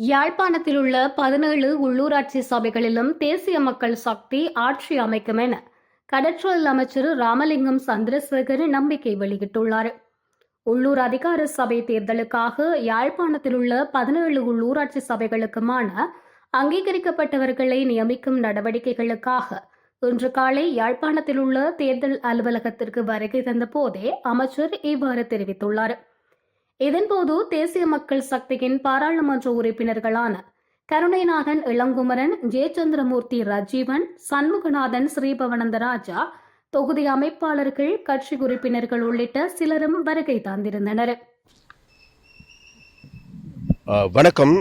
யாழ்ப்பாணத்தில் உள்ள 17 உள்ளூராட்சி சபைகளிலும் தேசிய மக்கள் சக்தி ஆட்சி அமைக்கும் என கடற்றொழில் அமைச்சர் ராமலிங்கம் சந்திரசேகர் நம்பிக்கை வெளியிட்டுள்ளார். உள்ளூர் அதிகார சபை தேர்தலுக்காக யாழ்ப்பாணத்தில் உள்ள 17 உள்ளூராட்சி சபைகளுக்குமான அங்கீகரிக்கப்பட்டவர்களை நியமிக்கும் நடவடிக்கைகளுக்காக இன்று காலை யாழ்ப்பாணத்தில் உள்ள தேர்தல் அலுவலகத்திற்கு வருகை தந்த போதே அமைச்சர் இவ்வாறு தெரிவித்துள்ளார். இதன்போது தேசிய மக்கள் சக்தியின் பாராளுமன்ற உறுப்பினர்களான கருணைநாதன் இளங்குமரன், ஜெயச்சந்திரமூர்த்தி ரஜீவன், சண்முகநாதன் ஸ்ரீபவனந்தராஜா, தொகுதி அமைப்பாளர்கள், கட்சி உறுப்பினர்கள் உள்ளிட்ட சிலரும் வருகை தந்திருந்தனர். வணக்கம்.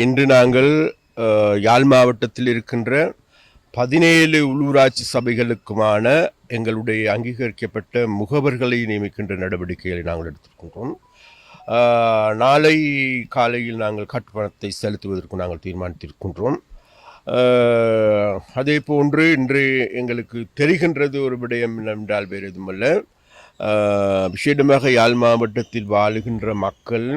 இன்று நாங்கள் யாழ் மாவட்டத்தில் இருக்கின்ற 17 உள்ளூராட்சி சபைகளுக்குமான எங்களுடைய அங்கீகரிக்கப்பட்ட முகவர்களை நியமிக்கின்ற நடவடிக்கைகளை நாங்கள் எடுத்திருக்கின்றோம். நாளை காலையில் நாங்கள் கட்டுப்பணத்தை செலுத்துவதற்கு நாங்கள் தீர்மானித்திருக்கின்றோம். அதே போன்று இன்று எங்களுக்கு தெரிகின்றது ஒரு விடயம் என்றால் வேறு எதுவுமல்ல, விசேடமாக யாழ் மாவட்டத்தில் வாழுகின்ற மக்கள்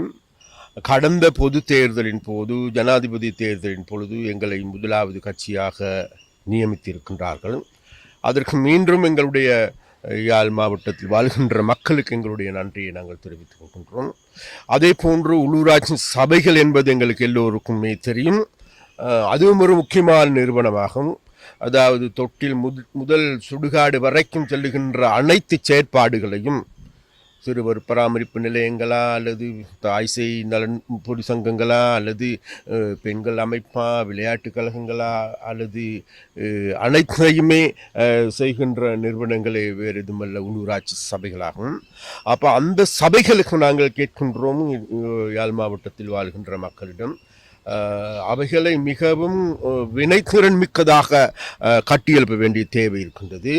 கடந்த பொது தேர்தலின் போது, ஜனாதிபதி தேர்தலின் பொழுது எங்களை முதலாவது கட்சியாக நியமித்திருக்கின்றார்கள். அதற்கு மீண்டும் எங்களுடைய யாழ் மாவட்டத்தில் வாழ்கின்ற மக்களுக்கு எங்களுடைய நன்றியை நாங்கள் தெரிவித்துக் கொள்கின்றோம். அதே போன்று உள்ளூராட்சி சபைகள் என்பது எங்களுக்கு எல்லோருக்குமே தெரியும். அதுவும் ஒரு முக்கியமான நிறுவனமாகும். அதாவது தொட்டில் முதல் சுடுகாடு வரைக்கும் செல்லுகின்ற அனைத்து செயற்பாடுகளையும் சிறுவர் பராமரிப்பு நிலையங்களா அல்லது தாய்சை நலன் பொது சங்கங்களா அல்லது பெண்கள் அமைப்பா, விளையாட்டுக் கழகங்களா அல்லது அனைத்தையுமே செய்கின்ற நிறுவனங்களே வேறு எதுமல்ல உள்ளூராட்சி சபைகளாகும். அப்போ அந்த சபைகளுக்கு நாங்கள் கேட்கின்றோம் யாழ் மாவட்டத்தில் வாழ்கின்ற மக்களிடம் அவைகளை மிகவும் வினைத்திறன் மிக்கதாக கட்டியெழுப்ப வேண்டிய தேவை இருக்கின்றது.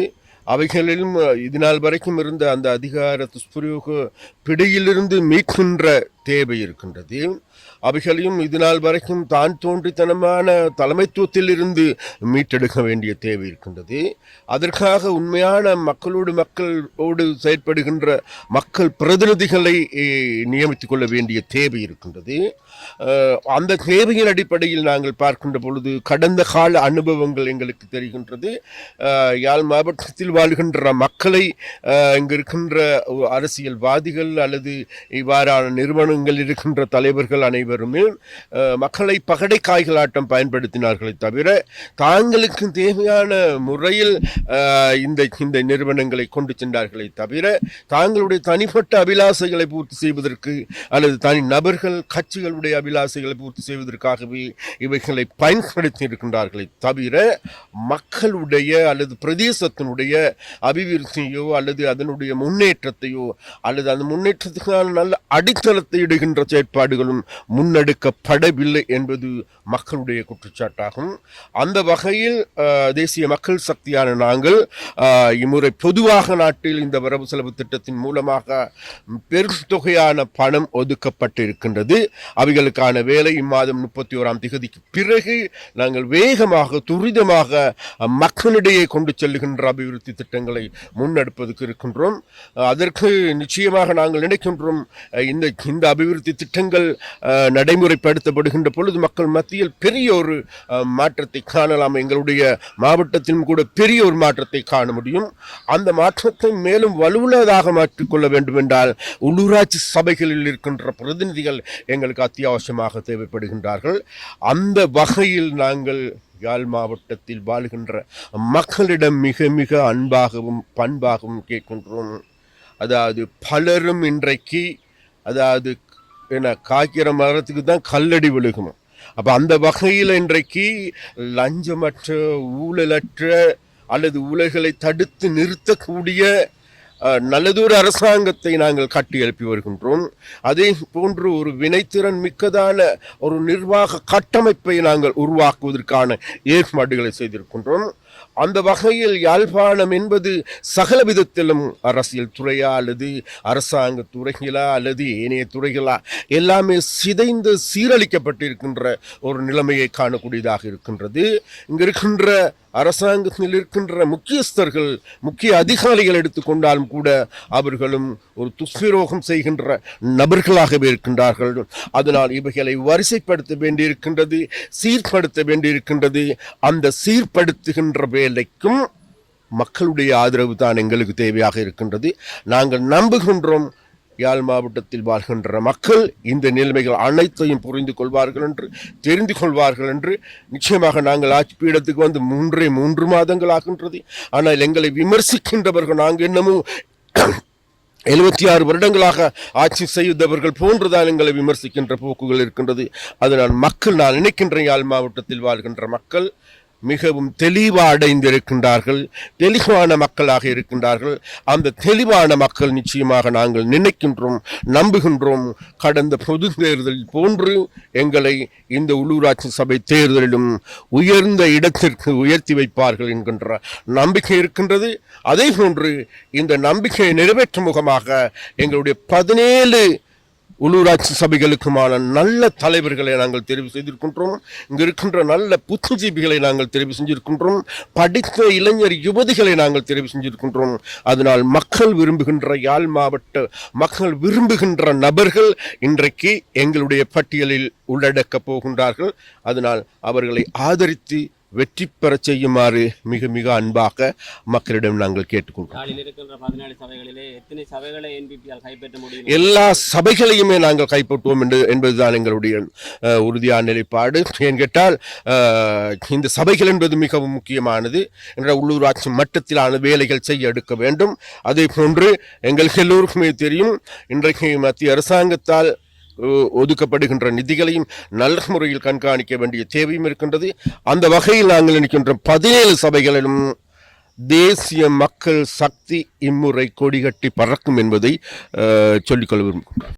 அவைகளிலும் இதுநாள் வரைக்கும் இருந்த அந்த அதிகார துஷ்பிரயோக பிடியிலிருந்து மீட்கின்ற தேவை இருக்கின்றது. அவைகளையும் இதுநாள் வரைக்கும் தான் தோன்றித்தனமான தலைமைத்துவத்தில் இருந்து மீட்டெடுக்க வேண்டிய தேவை இருக்கின்றது. அதற்காக உண்மையான மக்களோடு செயற்படுகின்ற மக்கள் பிரதிநிதிகளை நியமித்துக் கொள்ள வேண்டிய தேவை இருக்கின்றது. அந்த தேவையின் அடிப்படையில் நாங்கள் பார்க்கின்ற பொழுது கடந்த கால அனுபவங்கள் எங்களுக்கு தெரிகின்றது. யாழ் மாவட்டத்தில் வாழ்கின்ற மக்களை இங்கு இருக்கின்ற அரசியல்வாதிகள் அல்லது இவ்வாறான நிறுவனங்கள் இருக்கின்ற தலைவர்கள் அனைவருமே மக்களை பகடை காய்களாட்டம் பயன்படுத்தினார்களே தவிர தாங்களுக்கு தேவையான முறையில் இந்த நிறுவனங்களை கொண்டு சென்றார்களே தவிர தாங்களுடைய தனிப்பட்ட அபிலாசைகளை பூர்த்தி செய்வதற்கு அல்லது தனி நபர்கள் கட்சிகளுடைய அபிலாசைகளை பூர்த்தி செய்வதற்காகவே இவைகளை பயன்படுத்தி இருக்கின்றார்களே தவிர மக்களுடைய அல்லது பிரதேசத்தினுடைய அபிவிருத்தியோ அல்லது அதனுடைய முன்னேற்றத்தையோ அல்லது அந்த முன்னேற்றத்துக்கான நல்ல அடித்தளத்தை இடுகின்ற செயற்பாடுகளும் முன்னெடுக்கப்படவில்லை என்பது மக்களுடைய குற்றச்சாட்டாகும். அந்த வகையில் தேசிய மக்கள் சக்தியான நாங்கள் இம்முறை பொதுவாக நாட்டில் இந்த வரவு செலவு திட்டத்தின் மூலமாக பெரும் தொகையான பணம் ஒதுக்கப்பட்டிருக்கின்றது. அவைகளுக்கான வேலை இம்மாதம் 31ஆம் தேதிக்கு பிறகு நாங்கள் வேகமாக துரிதமாக மக்களிடையே கொண்டு செல்லுகின்ற அபிவிருத்தி திட்டங்களை முன்னெடுப்பதற்கு இருக்கின்றோம். அதற்கு நிச்சயமாக நாங்கள் நினைக்கின்றோம் இந்த அபிவிருத்தி திட்டங்கள் நடைமுறைப்படுத்தப்படுகின்ற பொழுது மக்கள் மத்தியில் பெரிய ஒரு மாற்றத்தை காணலாம். எங்களுடைய மாவட்டத்திலும் கூட பெரிய ஒரு மாற்றத்தை காண முடியும். அந்த மாற்றத்தை மேலும் வலுவுள்ளதாக மாற்றிக்கொள்ள வேண்டும் என்றால் உள்ளூராட்சி சபைகளில் இருக்கின்ற பிரதிநிதிகள் எங்களுக்கு அத்தியாவசியமாக தேவைப்படுகின்றார்கள். அந்த வகையில் நாங்கள் யாழ் மாவட்டத்தில் வாழ்கின்ற மக்களிடம் மிக மிக அன்பாகவும் பண்பாகவும் கேட்கின்றோம். அதாவது பலரும் இன்றைக்கு காய்க்கிற மரத்துக்கு தான் கல்லடி விழுகும். அப்போ அந்த வகையில் இன்றைக்கு லஞ்சமற்ற, ஊழலற்ற அல்லது ஊழல்களை தடுத்து நிறுத்தக்கூடிய நல்லதொரு அரசாங்கத்தை நாங்கள் கட்டி எழுப்பி வருகின்றோம். அதே போன்று ஒரு வினைத்திறன் மிக்கதான ஒரு நிர்வாக கட்டமைப்பை நாங்கள் உருவாக்குவதற்கான ஏற்பாடுகளை செய்திருக்கின்றோம். அந்த வகையில் யாழ்ப்பாணம் என்பது சகல விதத்திலும் அரசியல் துறையா அல்லது அரசாங்க துறைகளா அல்லது ஏனைய துறைகளா எல்லாமே சிதைந்து சீரழிக்கப்பட்டிருக்கின்ற ஒரு நிலைமையை காணக்கூடியதாக இருக்கின்றது. இங்கு இருக்கின்ற அரசாங்கத்தில் இருக்கின்ற முக்கியஸ்தர்கள் முக்கிய அதிகாரிகள் எடுத்துக்கொண்டாலும் கூட அவர்களும் ஒரு துஷ்பிரயோகம் செய்கின்ற நபர்களாகவே இருக்கின்றார்கள். அதனால் இவைகளை வரிசைப்படுத்த வேண்டியிருக்கின்றது, சீர்படுத்த வேண்டியிருக்கின்றது. அந்த சீர்படுத்துகின்ற வேலைக்கும் மக்களுடைய ஆதரவு தான் எங்களுக்கு தேவையாக இருக்கின்றது. நாங்கள் நம்புகின்றோம் யாழ் மாவட்டத்தில் வாழ்கின்ற மக்கள் இந்த நிலைமைகள் அனைத்தையும் புரிந்து கொள்வார்கள் என்று, தெரிந்து கொள்வார்கள் என்று. நிச்சயமாக நாங்கள் ஆட்சி பீடத்துக்கு வந்து 3 மாதங்கள் ஆகின்றது. ஆனால் எங்களை விமர்சிக்கின்றவர்கள் நாங்கள் என்னமோ 76 வருடங்களாக ஆட்சி செய்தவர்கள் போன்றுதான் எங்களை விமர்சிக்கின்ற போக்குகள் இருக்கின்றது. அதனால் மக்கள், நான் நினைக்கின்ற யாழ் மாவட்டத்தில் வாழ்கின்ற மக்கள் மிகவும் தெளிவடைந்திருக்கின்றார்கள், தெளிவான மக்களாக இருக்கின்றார்கள். அந்த தெளிவான மக்கள் நிச்சயமாக நாங்கள் நினைக்கின்றோம், நம்புகின்றோம், கடந்த பொது தேர்தலில் போன்று எங்களை இந்த உள்ளூராட்சி சபை தேர்தலிலும் உயர்ந்த இடத்திற்கு உயர்த்தி வைப்பார்கள் என்கின்ற நம்பிக்கை இருக்கின்றது. அதே போன்று இந்த நம்பிக்கையை நிறைவேற்றும் முகமாக எங்களுடைய 17 உள்ளூராட்சி சபைகளுக்குமான நல்ல தலைவர்களை நாங்கள் தெரிவு செய்திருக்கின்றோம். இங்கு இருக்கின்ற நல்ல புத்திஜீவிகளை நாங்கள் தெரிவு செஞ்சிருக்கின்றோம். படித்த இளைஞர் யுவதிகளை நாங்கள் தெரிவு செஞ்சிருக்கின்றோம். அதனால் மக்கள் விரும்புகின்ற, யாழ் மாவட்ட மக்கள் விரும்புகின்ற நபர்கள் இன்றைக்கு எங்களுடைய பட்டியலில் உள்ளடக்கப் போகின்றார்கள். அதனால் அவர்களை ஆதரித்து வெற்றி பெற செய்யுமாறு மிக மிக அன்பாக மக்களிடம் நாங்கள் கேட்டுக்கொள்கிறோம். எல்லா சபைகளையுமே நாங்கள் கைப்பற்றுவோம் என்பதுதான் எங்களுடைய உறுதியான நிலைப்பாடு. ஏன் கேட்டால் இந்த சபைகள் என்பது மிகவும் முக்கியமானது. என்ற உள்ளூராட்சி மட்டத்திலான வேலைகள் செய்ய எடுக்க வேண்டும். அதே போன்று எங்களுக்கு எல்லோருக்குமே தெரியும், இன்றைக்கு மத்திய அரசாங்கத்தால் ஒதுக்கப்படுகின்ற நிதிகளையும் நல்ல முறையில் கண்காணிக்க வேண்டிய தேவையும் இருக்கின்றது. அந்த வகையில் நாங்கள் நினைக்கின்ற 17 சபைகளிலும் தேசிய மக்கள் சக்தி இம்முறை கொடிகட்டி பறக்கும் என்பதை சொல்லிக்கொள்ள விரும்புகின்றோம்.